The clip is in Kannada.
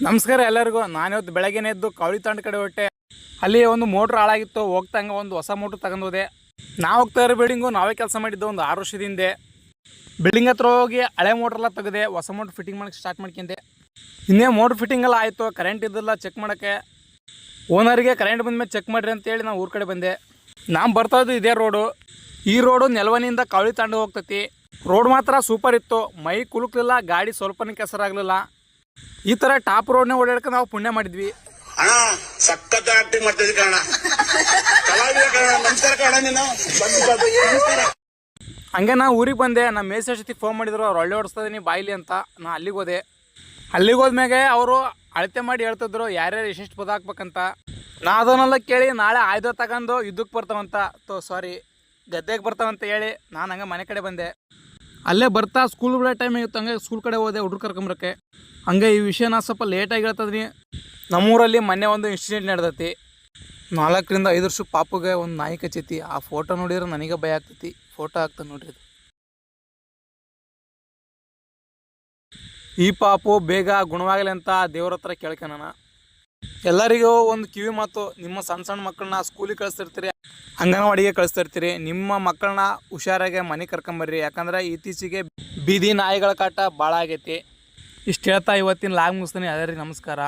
ನಮಸ್ಕಾರ ಎಲ್ಲರಿಗೂ. ನಾನಿವತ್ತು ಬೆಳಗ್ಗೆನೇ ಎದ್ದು ಕವಳಿ ತಾಂಡ್ ಕಡೆ ಹೊಟ್ಟೆ. ಅಲ್ಲಿ ಒಂದು ಮೋಟ್ರ್ ಹಾಳಾಗಿತ್ತು. ಹೋಗ್ತಂಗೆ ಒಂದು ಹೊಸ ಮೋಟ್ರ್ ತಗೊಂಡು ಹೋದೆ. ನಾವು ಹೋಗ್ತಾ ಇರೋ ಬಿಲ್ಡಿಂಗು ನಾವೇ ಕೆಲಸ ಮಾಡಿದ್ದು ಒಂದು 6 ವರ್ಷದ ಹಿಂದೆ. ಬಿಲ್ಡಿಂಗ್ ಹತ್ರ ಹೋಗಿ ಹಳೆ ಮೋಟ್ರೆಲ್ಲ ತೆಗೆದೆ, ಹೊಸ ಮೋಟ್ರ್ ಫಿಟ್ಟಿಂಗ್ ಮಾಡೋಕ್ಕೆ ಸ್ಟಾರ್ಟ್ ಮಾಡ್ಕೊಂಡೆ. ಇನ್ನೇ ಮೋಟ್ರ್ ಫಿಟ್ಟಿಂಗ್ ಎಲ್ಲ ಆಯಿತು. ಕರೆಂಟ್ ಇದ್ದಿಲ್ಲ ಚೆಕ್ ಮಾಡೋಕ್ಕೆ. ಓನರಿಗೆ ಕರೆಂಟ್ ಬಂದಮೇಲೆ ಚೆಕ್ ಮಾಡಿರಿ ಅಂತೇಳಿ ನಾವು ಊರ ಕಡೆ ಬಂದೆ. ನಾನು ಬರ್ತಾ ಇದ್ದು ಇದೇ ರೋಡು. ಈ ರೋಡು ನೆಲವನಿಂದ ಕವಳಿ ತಾಂಡು ಹೋಗ್ತೈತಿ. ರೋಡ್ ಮಾತ್ರ ಸೂಪರ್ ಇತ್ತು. ಮೈ ಕುಲುಕ್ಲಿಲ್ಲ, ಗಾಡಿ ಸ್ವಲ್ಪನೇ ಕೆಸರಾಗಲಿಲ್ಲ. ಈ ಥರ ಟಾಪ್ ರೋಡ್ನೇ ಓಡಾಡ್ಕೊಂಡು ನಾವು ಪುಣ್ಯ ಮಾಡಿದ್ವಿ. ಅಣ್ಣ ಸಖತ್ ಆಕ್ಟಿಂಗ್ ಮಾಡ್ತಿದ್ವಿ ಕಣ. ನಮಸ್ಕಾರ ಕಣ. ನೀನು ಹಂಗೆ ನಾ ಊರಿಗೆ ಬಂದೆ. ನಮ್ಮ ಮೇಸರ್ ಜೊತೆ ಫೋನ್ ಮಾಡಿದ್ರು, ಅವ್ರು ಒಳ್ಳೆ ಓಡಿಸ್ತಾ ಇದೀನಿ ಬಾಯಿಲಿ ಅಂತ. ನಾ ಅಲ್ಲಿಗೆ ಹೋದೆ. ಅಲ್ಲಿಗೆ ಹೋದ್ಮ್ಯಾಗೆ ಅವರು ಅಳತೆ ಮಾಡಿ ಹೇಳ್ತಿದ್ರು ಯಾರ್ಯಾರು ಎಷ್ಟೆಷ್ಟು ಪದ ಹಾಕ್ಬೇಕಂತ. ನಾ ಅದನ್ನೆಲ್ಲ ಕೇಳಿ ನಾಳೆ ಆಯ್ದ ತಗೊಂಡು ಯುದ್ಧಕ್ಕೆ ಬರ್ತಾವಂತ ಗದ್ದೆಗೆ ಬರ್ತಾವಂತ ಹೇಳಿ ನಾನು ಹಂಗೆ ಮನೆ ಕಡೆ ಬಂದೆ. ಅಲ್ಲೇ ಬರ್ತಾ ಸ್ಕೂಲ್ ಬಿಡೋ ಟೈಮ್ ಆಗಿತ್ತು. ಹಂಗೆ ಸ್ಕೂಲ್ ಕಡೆ ಹೋದೆ ಹುಡುಗರು ಕರ್ಕೊಂಬರಕ್ಕೆ. ಹಂಗೆ ಈ ವಿಷಯ ನಾ ಸ್ವಲ್ಪ ಲೇಟಾಗಿ ಹೇಳ್ತದ್ರಿ. ನಮ್ಮೂರಲ್ಲಿ ಮೊನ್ನೆ ಒಂದು ಇನ್ಸಿಡೆಂಟ್ ನಡೆದೈತಿ. 4 ರಿಂದ 5 ವರ್ಷ ಪಾಪುಗೆ ಒಂದು ನಾಯಿ ಕಚ್ಚೈತಿ. ಆ ಫೋಟೋ ನೋಡಿದ್ರೆ ನನಗೆ ಭಯ ಆಗ್ತೈತಿ. ಫೋಟೋ ಹಾಕ್ತಾನೆ ನೋಡ್ರಿ. ಈ ಪಾಪು ಬೇಗ ಗುಣವಾಗಲಿ ಅಂತ ದೇವ್ರ ಹತ್ರ ಕೇಳ್ಕೊಣ. ಎಲ್ಲರಿಗೂ ಒಂದು ಕಿವಿ ಮಾತು, ನಿಮ್ಮ ಸಣ್ಣ ಮಕ್ಕಳನ್ನ ಸ್ಕೂಲಿಗೆ ಕಳಿಸ್ತಿರ್ತೀರಿ, ಅಂಗನವಾಡಿಗೆ ಕಳಿಸ್ತಿರ್ತೀರಿ. ನಿಮ್ಮ ಮಕ್ಕಳನ್ನ ಹುಷಾರಾಗಿ ಮನೆಗೆ ಕರ್ಕೊಂಬರ್ರಿ. ಯಾಕಂದ್ರೆ ಇತ್ತೀಚೆಗೆ ಬೀದಿ ನಾಯಿಗಳ ಕಾಟ ಭಾಳ ಆಗೈತಿ. ಇಷ್ಟು ಹೇಳ್ತಾ ಇವತ್ತಿನ ಲಾಗ್ ಮುಗಿಸ್ತೀನಿ. ಅದೇ ರೀ, ನಮಸ್ಕಾರ.